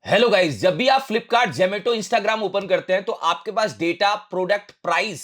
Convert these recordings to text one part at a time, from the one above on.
Hello guys, जब भी आप फ्लिपकार्ट, जेमेटो, इंस्टाग्राम ओपन करते हैं तो आपके पास डेटा, प्रोडक्ट, प्राइस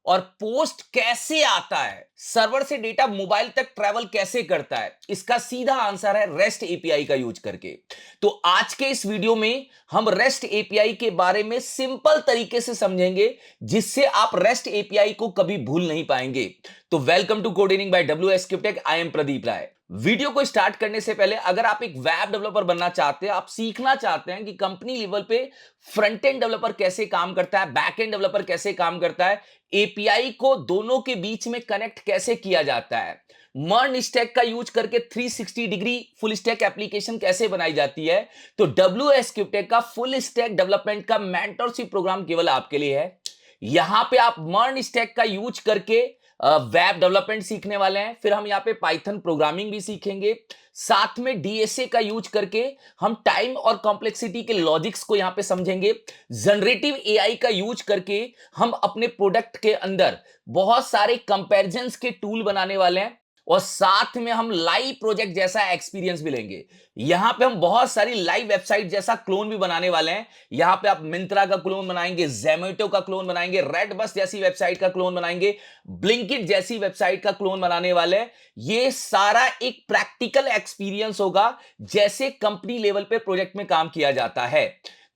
और पोस्ट कैसे आता है, सर्वर से डेटा मोबाइल तक ट्रैवल कैसे करता है, इसका सीधा आंसर है रेस्ट एपीआई का यूज करके। तो आज के इस वीडियो में हम रेस्ट एपीआई के बारे में सिंपल तरीके से समझेंगे, जिससे आप रेस्ट एपीआई को कभी भूल नहीं पाएंगे। तो welcome to coding by WSCryptech। I am Pradeep Rai. Video को स्टार्ट करने से पहले, अगर आप एक वेब डेवलपर बनना चाहते हैं, आप सीखना चाहते हैं कि कंपनी लेवल पे फ्रंट एंड डेवलपर कैसे काम करता है, बैक एंड डेवलपर कैसे काम करता है, एपीआई को दोनों के बीच में कनेक्ट कैसे किया जाता है, मर्ज स्टैक का यूज करके 360 डिग्री फुल स्टैक एप्लीकेशन कैसे बनाई जाती है, तो WSCryptech का फुल स्टैक डेवलपमेंट का मेंटरशिप प्रोग्राम केवल आपके लिए है। यहां पे आप मर्ज स्टैक का यूज करके वेब डेवलपमेंट सीखने वाले हैं। फिर हम यहाँ पे पाइथन प्रोग्रामिंग भी सीखेंगे। साथ में डीएसए का यूज करके हम टाइम और कॉम्प्लेक्सिटी के लॉजिक्स को यहाँ पे समझेंगे। जनरेटिव एआई का यूज करके हम अपने प्रोडक्ट के अंदर बहुत सारे कंपैरिजंस के टूल बनाने वाले हैं। और साथ में हम लाइव प्रोजेक्ट जैसा एक्सपीरियंस भी लेंगे। यहां पे हम बहुत सारी लाइव वेबसाइट जैसा क्लोन भी बनाने वाले हैं। यहां पे आप मिंत्रा का क्लोन बनाएंगे, जोमैटो का क्लोन बनाएंगे, रेड बस जैसी वेबसाइट का क्लोन बनाएंगे, ब्लिंकिट जैसी वेबसाइट का क्लोन बनाने वाले हैं। ये सारा एक प्रैक्टिकल एक्सपीरियंस होगा, जैसे कंपनी लेवल पे प्रोजेक्ट में काम किया जाता है।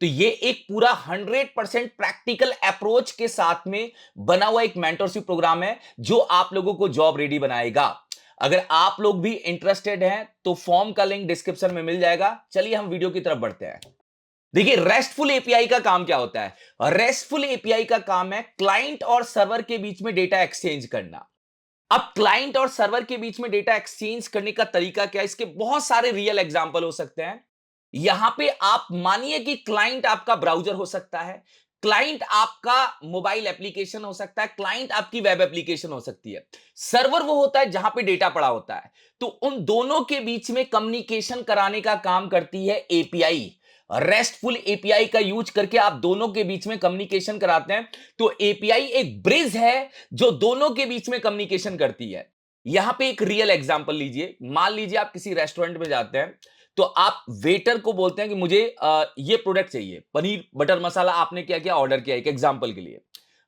तो ये एक पूरा 100% प्रैक्टिकल अप्रोच के साथ में बना हुआ एक मेंटरशिप प्रोग्राम है, जो आप लोगों को जॉब रेडी बनाएगा। अगर आप लोग भी इंटरेस्टेड हैं तो फॉर्म का लिंक डिस्क्रिप्शन में मिल जाएगा। चलिए हम वीडियो की तरफ बढ़ते हैं। देखिए, रेस्टफुल एपीआई का काम क्या होता है। रेस्टफुल एपीआई का काम है क्लाइंट और सर्वर के बीच में डेटा एक्सचेंज करना। अब क्लाइंट और सर्वर के बीच में डेटा एक्सचेंज करने का तरीका क्या है, इसके बहुत सारे रियल एग्जांपल हो सकते हैं। यहां पे आप मानिए कि क्लाइंट आपका ब्राउजर हो सकता है, क्लाइंट आपका मोबाइल एप्लीकेशन हो सकता है, क्लाइंट आपकी वेब एप्लीकेशन हो सकती है, सर्वर वो होता है जहां पे डेटा पड़ा होता है। तो उन दोनों के बीच में कम्युनिकेशन कराने का काम करती है एपीआई। रेस्टफुल एपीआई का यूज करके आप दोनों के बीच में कम्युनिकेशन कराते हैं। तो एपीआई एक ब्रिज है जो दोनों के बीच में कम्युनिकेशन करती है। यहां पे एक रियल एग्जांपल लीजिए। मान लीजिए आप किसी रेस्टोरेंट में जाते हैं, तो आप वेटर को बोलते हैं कि मुझे ये प्रोडक्ट चाहिए, पनीर बटर मसाला। आपने क्या किया, ऑर्डर किया। एक एग्जांपल के लिए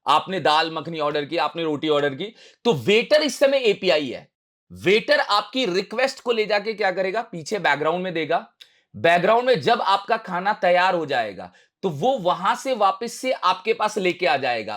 आपने दाल मखनी ऑर्डर की, आपने रोटी ऑर्डर की। तो वेटर इस समय एपीआई है। वेटर आपकी रिक्वेस्ट को ले जाके क्या करेगा, पीछे बैकग्राउंड में देगा। बैकग्राउंड में जब आपका खाना तैयार हो जाएगा, तो वो वहां से वापस से आपके पास लेके आ जाएगा।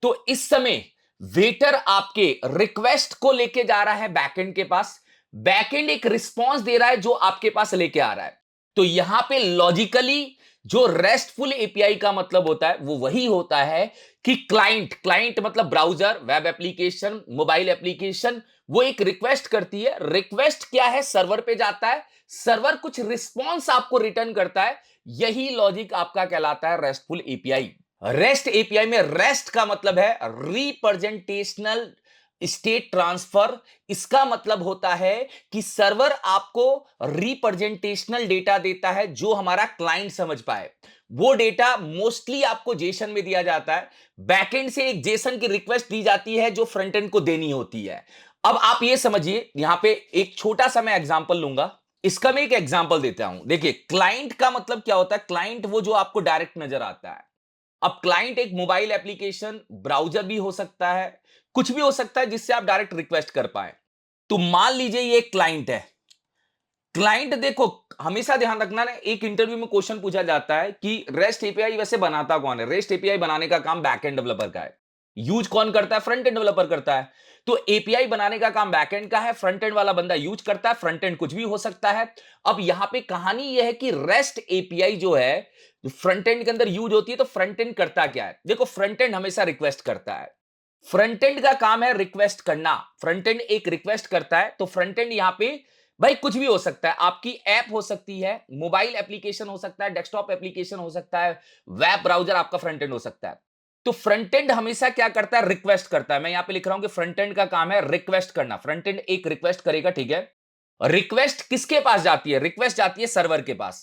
तो इस समय वेटर आपके रिक्वेस्ट को लेके जा रहा है बैकएंड के पास, बैकएंड एक रिस्पांस दे रहा है जो आपके पास लेके आ रहा है। तो यहां पे लॉजिकली जो रेस्टफुल एपीआई का मतलब होता है वो वही होता है कि क्लाइंट क्लाइंट मतलब browser, web application, mobile application, वो एक रिक्वेस्ट करती है। रिक्वेस्ट क्या है, सर्वर पे जाता है, सर्वर कुछ रिस्पांस आपको रिटर्न करता है। यही लॉजिक आपका कहलाता है रेस्टफुल एपीआई। रेस्ट एपीआई में रेस्ट का मतलब है रिप्रेजेंटेशनल स्टेट ट्रांसफर। इसका मतलब होता है कि सर्वर आपको रिप्रेजेंटेशनल डेटा देता है जो हमारा क्लाइंट समझ पाए। वो डेटा मोस्टली आपको जेसन में दिया जाता है। बैकएंड से एक जेसन की रिक्वेस्ट दी जाती है जो फ्रंट एंड को देनी होती है। अब आप ये समझिए, यहां पे एक छोटा सा मैं एग्जांपल लूंगा। इसका मैं एक एग्जांपल देता हूं। देखिए, क्लाइंट का मतलब क्या होता है। क्लाइंट वो जो आपको डायरेक्ट नजर आता है। अब क्लाइंट एक मोबाइल एप्लीकेशन, ब्राउजर भी हो सकता है, कुछ भी हो सकता है जिससे आप डायरेक्ट रिक्वेस्ट कर पाए। तो मान लीजिए ये एक क्लाइंट है। क्लाइंट देखो, हमेशा ध्यान रखना ना, एक इंटरव्यू में क्वेश्चन पूछा जाता है कि रेस्ट एपीआई वैसे बनाता कौन है। रेस्ट एपीआई बनाने का काम बैकएंड डेवलपर का है। यूज कौन करता है, फ्रंट एंड डेवलपर करता है। तो एपीआई बनाने का काम बैकएंड का है, फ्रंट एंड वाला बंदा यूज करता है। फ्रंट एंड कुछ भी हो सकता है। अब यहां पे कहानी यह है कि रेस्ट एपीआई जो है फ्रंट एंड के अंदर यूज होती है। तो फ्रंट एंड करता क्या है, देखो, फ्रंट एंड हमेशा रिक्वेस्ट करता है। फ्रंट एंड का काम है रिक्वेस्ट करना। फ्रंट एंड एक रिक्वेस्ट करता है। तो फ्रंट एंड यहां पे भाई कुछ भी हो सकता है। आपकी ऐप हो सकती है, मोबाइल एप्लीकेशन हो सकता है, डेस्कटॉप एप्लीकेशन हो सकता है, वेब ब्राउजर आपका फ्रंट एंड हो सकता है। तो फ्रंट एंड हमेशा क्या करता है, रिक्वेस्ट करता है। मैं यहां पे लिख रहा हूं कि फ्रंट एंड का काम है रिक्वेस्ट करना। फ्रंट एंड एक रिक्वेस्ट करेगा, ठीक है। रिक्वेस्ट किसके पास जाती है, रिक्वेस्ट जाती है सर्वर के पास।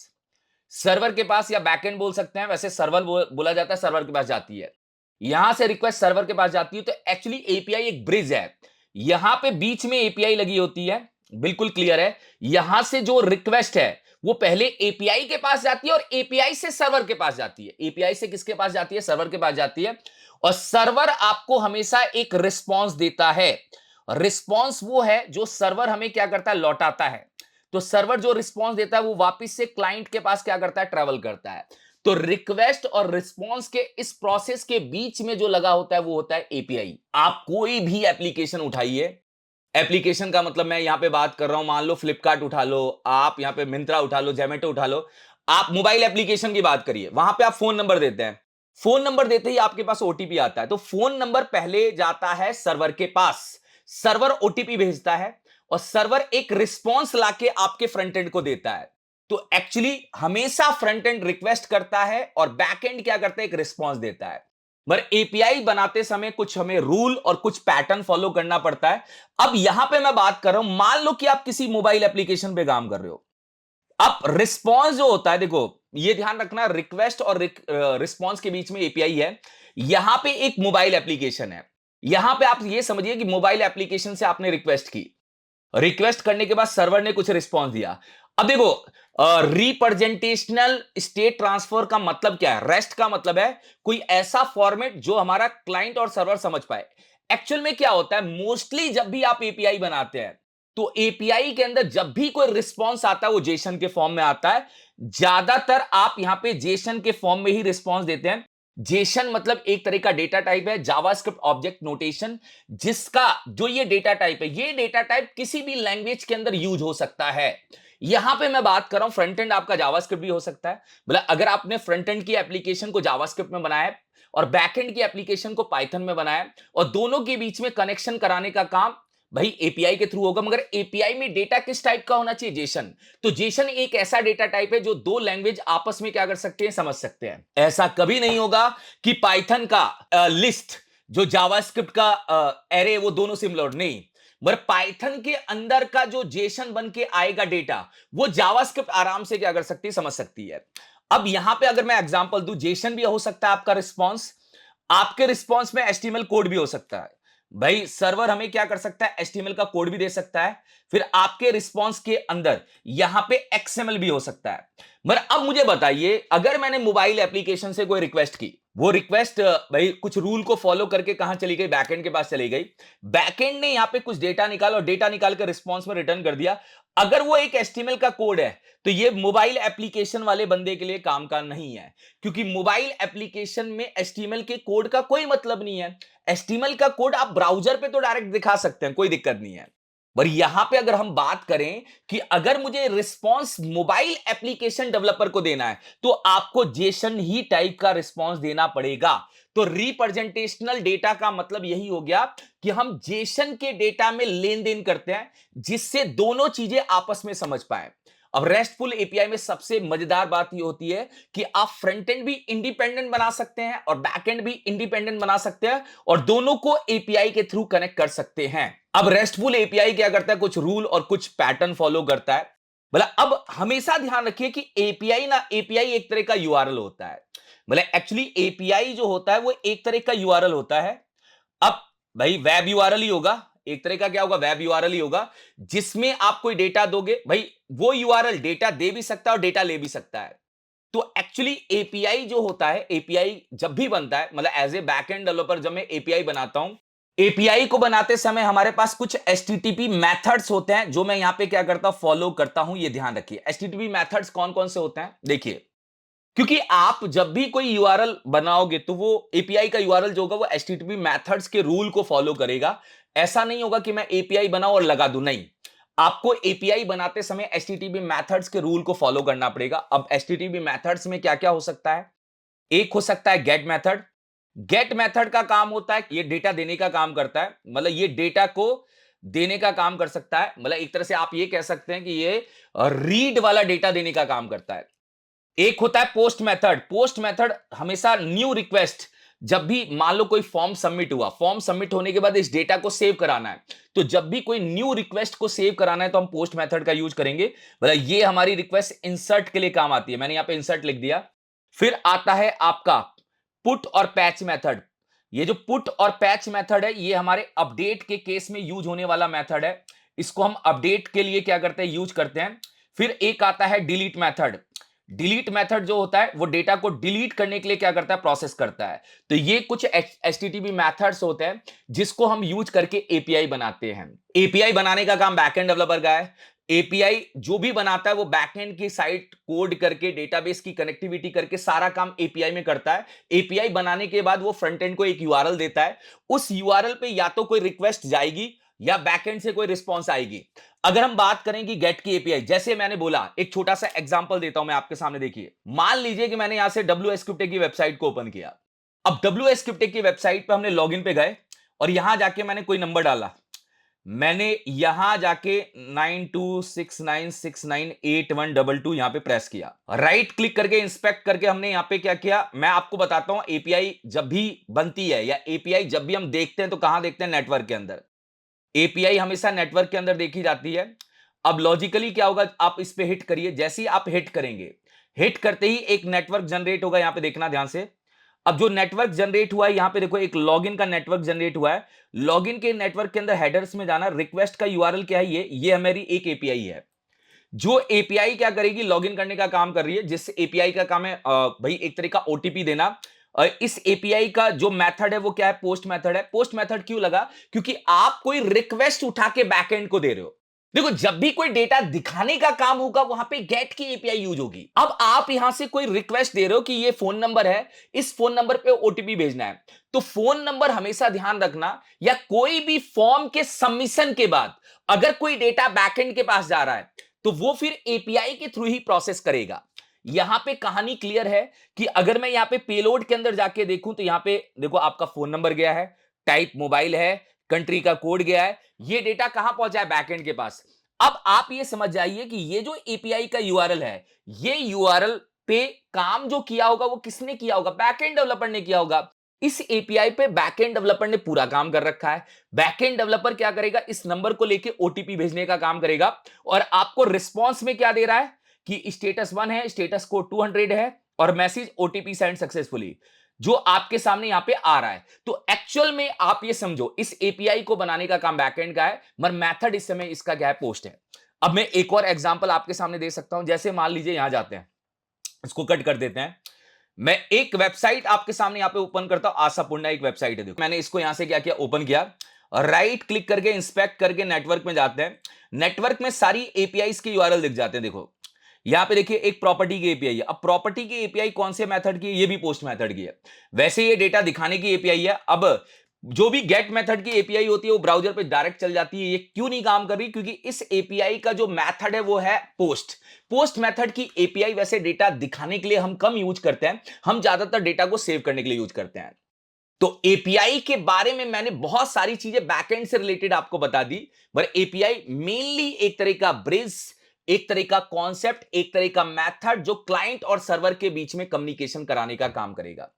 सर्वर के पास या बैकएंड बोल सकते हैं, वैसे सर्वर बोला जाता है, सर्वर के पास जाती है। यहां से रिक्वेस्ट सर्वर के पास जाती है। तो एक्चुअली एपीआई एक ब्रिज है। यहां पे बीच में एपीआई लगी होती है, बिल्कुल क्लियर है। यहां से जो रिक्वेस्ट है वो पहले एपीआई के पास जाती है और एपीआई से सर्वर के पास जाती है। एपीआई से किसके पास जाती है? सर्वर के पास जाती है। और सर्वर आपको हमेशा एक रिस्पॉन्स देता है। रिस्पॉन्स वो है जो सर्वर हमें क्या करता है? लौटाता है। तो सर्वर जो रिस्पॉन्स देता है वो वापस से क्लाइंट के पास क्या करता है? ट्रेवल करता है। तो रिक्वेस्ट और रिस्पॉन्स के इस प्रोसेस के बीच में जो लगा होता है वो होता है एपीआई। आप कोई भी एप्लीकेशन उठाइए, एप्लीकेशन का मतलब मैं यहां पे बात कर रहा हूं, मान लो फ्लिपकार्ट उठा लो, आप यहां पे मिंत्रा उठा लो, जोमेटो उठा लो, आप मोबाइल एप्लीकेशन की बात करिए, वहां पे आप फोन नंबर देते हैं। फोन नंबर देते ही आपके पास ओटीपी आता है, तो फोन नंबर पहले जाता है सर्वर के पास, सर्वर ओटीपी भेजता है और सर्वर एक रिस्पॉन्स लाके आपके फ्रंट एंड को देता है। तो एक्चुअली हमेशा फ्रंट एंड रिक्वेस्ट करता है और बैक एंड क्या करता है? एक रिस्पॉन्स देता है। पर एपीआई बनाते समय कुछ हमें रूल और कुछ पैटर्न फॉलो करना पड़ता है। अब यहां पे मैं बात कर रहा हूं, मान लो कि आप किसी मोबाइल एप्लीकेशन पे काम कर रहे हो। अब रिस्पॉन्स जो होता है, देखो ये ध्यान रखना, रिक्वेस्ट और रिस्पॉन्स के बीच में एपीआई है। यहां पे एक मोबाइल एप्लीकेशन है, यहां पे आप ये समझिए कि मोबाइल एप्लीकेशन से आपने रिक्वेस्ट की, रिक्वेस्ट करने के बाद सर्वर ने कुछ रिस्पॉन्स दिया। अब देखो, रिप्रेजेंटेशनल स्टेट ट्रांसफर का मतलब क्या है? रेस्ट का मतलब है कोई ऐसा फॉर्मेट जो हमारा क्लाइंट और सर्वर समझ पाए। एक्चुअल में क्या होता है, मोस्टली जब भी आप एपीआई बनाते हैं तो एपीआई के अंदर जब भी कोई रिस्पॉन्स आता है वो जेसन के फॉर्म में आता है। ज्यादातर आप यहां पे जेसन के फॉर्म में ही रिस्पॉन्स देते हैं। जेसन मतलब एक तरह का डेटा टाइप है, जावास्क्रिप्ट ऑब्जेक्ट नोटेशन, जिसका जो ये डेटा टाइप है, ये डेटा टाइप किसी भी लैंग्वेज के अंदर यूज हो सकता है। यहां पे मैं बात कर रहा हूं, फ्रंट एंड आपका जावास्क्रिप्ट भी हो सकता है। मतलब अगर आपने फ्रंट एंड की एप्लीकेशन को जावास्क्रिप्ट में बनाया है और बैक एंड की एप्लीकेशन को पाइथन में बनाया है और दोनों के बीच में कनेक्शन कराने का काम भाई एपीआई के थ्रू होगा, मगर एपीआई में डेटा किस टाइप का होना चाहिए? जेसन। तो जेसन एक ऐसा डेटा टाइप है जो दो लैंग्वेज आपस में क्या कर सकते हैं? समझ सकते हैं। ऐसा कभी नहीं होगा कि पाइथन का लिस्ट जो जावास्क्रिप्ट का एरे वो दोनों सिमिलर नहीं, मगर पाइथन के अंदर का जो जेसन बन के आएगा डेटा, वो जावास्क्रिप्ट आराम से क्या कर सकती है? समझ सकती है। अब यहां पे अगर मैं एग्जांपल दूं, जेसन भी हो सकता है आपका रिस्पॉन्स, आपके रिस्पॉन्स में एचटीएमएल कोड भी हो सकता है। भाई सर्वर हमें क्या कर सकता है? एचटीएमएल का कोड भी दे सकता है। फिर आपके रिस्पॉन्स के अंदर यहां पे एक्सएमएल भी हो सकता है। मगर अब मुझे बताइए, अगर मैंने मोबाइल एप्लीकेशन से कोई रिक्वेस्ट की, वो रिक्वेस्ट भाई कुछ रूल को फॉलो करके कहां चली गई? बैकएंड के पास चली गई। बैकएंड ने यहां पे कुछ डेटा निकाला और डेटा निकाल कर रिस्पॉन्स में रिटर्न कर दिया। अगर वो एक एचटीएमएल का कोड है तो ये मोबाइल एप्लीकेशन वाले बंदे के लिए काम का नहीं है, क्योंकि मोबाइल एप्लीकेशन में एचटीएमएल के कोड का कोई मतलब नहीं है। एचटीएमएल का कोड आप ब्राउजर पे तो डायरेक्ट दिखा सकते हैं, कोई दिक्कत नहीं है। पर यहां पे अगर हम बात करें कि अगर मुझे रिस्पांस मोबाइल एप्लीकेशन डेवलपर को देना है तो आपको जेसन ही टाइप का रिस्पांस देना पड़ेगा। तो रिप्रेजेंटेशनल डेटा का मतलब यही हो गया कि हम जेसन के डेटा में लेन देन करते हैं जिससे दोनों चीजें आपस में समझ पाए। अब रेस्टफुल एपीआई में सबसे मजेदार बात यह होती है कि आप फ्रंट एंड भी इंडिपेंडेंट बना सकते हैं और बैक एंड भी इंडिपेंडेंट बना सकते हैं और दोनों को एपीआई के थ्रू कनेक्ट कर सकते हैं। अब रेस्टफुल एपीआई क्या करता है? कुछ रूल और कुछ पैटर्न फॉलो करता है। मतलब अब हमेशा ध्यान रखिए कि एपीआई एक तरह का यूआरएल होता है। मतलब एक्चुअली एपीआई जो होता है वो एक तरह का यूआरएल होता है। अब भाई वेब यूआरएल ही होगा, एक तरह का क्या होगा? वेब यूआरएल ही होगा, जिसमें आप कोई डेटा दोगे, भाई वो यूआरएल डेटा दे भी सकता है और डेटा ले भी सकता है। तो एक्चुअली एपीआई जो होता है, एपीआई जब भी बनता है, मतलब एज ए बैकएंड डेवलपर जब मैं एपीआई बनाता हूं, एपीआई को बनाते समय हमारे पास कुछ एचटीटीपी मेथड्स होते हैं जो मैं यहां पे क्या करता हूं? फॉलो करता हूं। ये ध्यान रखिए, एचटीटीपी मेथड्स कौन कौन से होते हैं? देखिए, क्योंकि आप जब भी कोई यूआरएल बनाओगे तो वो एपीआई का यूआरएल जो होगा वो एचटीटीपी मेथड्स के रूल को फॉलो करेगा। ऐसा नहीं होगा कि मैं एपीआई बनाऊं और लगा दूं, नहीं। आपको एपीआई बनाते समय एचटीटीपी मेथड्स के रूल को फॉलो करना पड़ेगा। अब एचटीटीपी मेथड्स में क्या क्या हो सकता है? एक हो सकता है गेट मेथड। गेट मेथड का काम होता है, ये डेटा देने का काम करता है, मतलब ये डेटा को देने का काम कर सकता है। मतलब एक तरह से आप ये कह सकते हैं कि ये रीड वाला डेटा देने का काम करता है। एक होता है पोस्ट मेथड। पोस्ट मेथड हमेशा न्यू रिक्वेस्ट, जब भी मान लो कोई फॉर्म सबमिट हुआ, फॉर्म सबमिट होने के बाद इस डेटा को सेव कराना है, तो जब भी कोई न्यू रिक्वेस्ट को सेव कराना है तो हम पोस्ट मेथड का यूज करेंगे। मतलब ये हमारी रिक्वेस्ट इंसर्ट के लिए काम आती है, मैंने यहां पे इंसर्ट लिख दिया। फिर आता है आपका पुट और पैच मेथड। ये जो पुट और पैच मेथड है ये हमारे अपडेट के केस में यूज होने वाला मेथड है। इसको हम अपडेट के लिए क्या करते हैं? यूज करते हैं। फिर एक आता है डिलीट मेथड। डिलीट मेथड जो होता है वो डेटा को डिलीट करने के लिए क्या करता है, प्रोसेस करता है। तो ये कुछ एचटीटीपी मेथड्स होते हैं जिसको हम यूज करके एपीआई बनाते हैं। एपीआई बनाने का काम बैकएंड डेवलपर का है। एपीआई जो भी बनाता है वो बैकएंड की साइट कोड करके डेटाबेस की कनेक्टिविटी करके सारा काम एपीआई में करता है। एपीआई बनाने के बाद वो फ्रंट एंड को एक यूआरएल देता है। उस यूआरएल पे या तो कोई रिक्वेस्ट जाएगी या बैकएंड से कोई रिस्पॉन्स आएगी। अगर हम बात करें कि गेट की एपीआई, जैसे मैंने बोला, एक छोटा सा एग्जांपल देता हूं मैं आपके सामने। देखिए, मान लीजिए कि मैंने यहां से WSCryptek की वेबसाइट को ओपन किया। अब WSCryptek की वेबसाइट पे हमने लॉगिन पे गए और यहां जाके मैंने कोई नंबर डाला। मैंने यहां जाके 9269698122 यहां पे प्रेस किया। राइट क्लिक करके इंस्पेक्ट करके हमने यहां पे क्या किया, मैं आपको बताता हूं। एपीआई जब भी बनती है या एपीआई जब भी हम देखते हैं तो कहां देखते हैं, नेटवर्क के अंदर। एपीआई हमेशा नेटवर्क के अंदर देखी जाती है। अब लॉजिकली क्या होगा, आप इस पे हिट करिए। जैसे ही आप हिट करेंगे, हिट करते ही एक नेटवर्क जनरेट होगा। यहां पे देखना ध्यान से। अब जो नेटवर्क जनरेट हुआ है, यहां पे देखो एक लॉगिन का नेटवर्क जनरेट हुआ है। लॉगिन के नेटवर्क के अंदर हेडर्स में जाना, रिक्वेस्ट का यूआरएल क्या है, ये हमारी एक एपीआई है। जो एपीआई क्या करेगी, लॉगिन करने का काम कर रही है। जिस एपीआई का काम है भाई एक तरह का ओटीपी देना। इस एपीआई का जो मेथड है वो क्या है, पोस्ट मेथड है। पोस्ट मेथड क्यों लगा, क्योंकि आप कोई रिक्वेस्ट उठा के बैकएंड को दे रहे हो। देखो, जब भी कोई डेटा दिखाने का काम होगा वहां पे गेट की एपीआई यूज होगी। अब आप यहां से कोई रिक्वेस्ट दे रहे हो कि ये फोन नंबर है, इस फोन नंबर पे ओटीपी भेजना है। तो फोन नंबर हमेशा ध्यान रखना, या कोई भी फॉर्म के सबमिशन के बाद अगर कोई डेटा बैकएंड के पास जा रहा है तो वो फिर एपीआई के थ्रू ही प्रोसेस करेगा। यहां पे कहानी क्लियर है कि अगर मैं यहां पे पेलोड के अंदर जाके देखूं तो यहां पे देखो आपका फोन नंबर गया है, टाइप मोबाइल है, कंट्री का कोड गया है। ये डेटा कहां पहुंचा है, बैकएंड के पास। अब आप ये समझ जाइए कि ये जो एपीआई का यूआरएल है, ये यूआरएल पे काम जो किया होगा वो किसने किया होगा, बैकएंड डेवलपर ने किया होगा। इस एपीआई पे बैकएंड डेवलपर ने पूरा काम कर रखा है। बैकएंड डेवलपर क्या करेगा, इस नंबर को लेके ओटीपी भेजने का काम करेगा और आपको रिस्पांस में क्या दे रहा है कि स्टेटस 1 है, स्टेटस कोड 200 है और मैसेज ओटीपी सेंड सक्सेसफुली, जो आपके सामने यहां पे आ रहा है। तो एक्चुअल में आप ये समझो, इस एपीआई को बनाने का काम बैकएंड का है, मगर मेथड इस समय इसका क्या है, पोस्ट है। अब मैं एक और एग्जांपल आपके सामने दे सकता हूं। जैसे मान लीजिए यहां जाते हैं, इसको कट कर देते हैं। मैं एक वेबसाइट आपके सामने यहां पे ओपन करता हूं। आशापूर्णा एक वेबसाइट है। देखो, मैंने इसको यहां से क्या किया, ओपन किया। राइट क्लिक करके इंस्पेक्ट करके नेटवर्क में जाते हैं। नेटवर्क में सारी एपीआईज के यूआरएल दिख जाते हैं। देखो, यहां पे देखिए एक प्रॉपर्टी की एपीआई है। अब प्रॉपर्टी की एपीआई कौन से मेथड की है, ये भी पोस्ट मेथड की है। वैसे ये डेटा दिखाने की एपीआई है। अब जो भी गेट मेथड की एपीआई होती है वो ब्राउजर पे डायरेक्ट चल जाती है। ये क्यों नहीं काम कर रही, क्योंकि इस एपीआई का जो मेथड है वो है पोस्ट। पोस्ट मेथड की एपीआई वैसे डेटा दिखाने के लिए हम कम यूज करते हैं, हम ज्यादातर डेटा को सेव करने के लिए यूज करते हैं। तो एपीआई के बारे में मैंने बहुत सारी चीजें बैकएंड से रिलेटेड आपको बता दी, पर एपीआई मेनली एक तरह का ब्रिज, एक तरह का कॉन्सेप्ट, एक तरह का मेथड जो क्लाइंट और सर्वर के बीच में कम्युनिकेशन कराने का काम करेगा।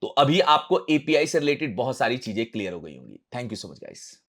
तो अभी आपको एपीआई से रिलेटेड बहुत सारी चीजें क्लियर हो गई होंगी। Thank you so much guys.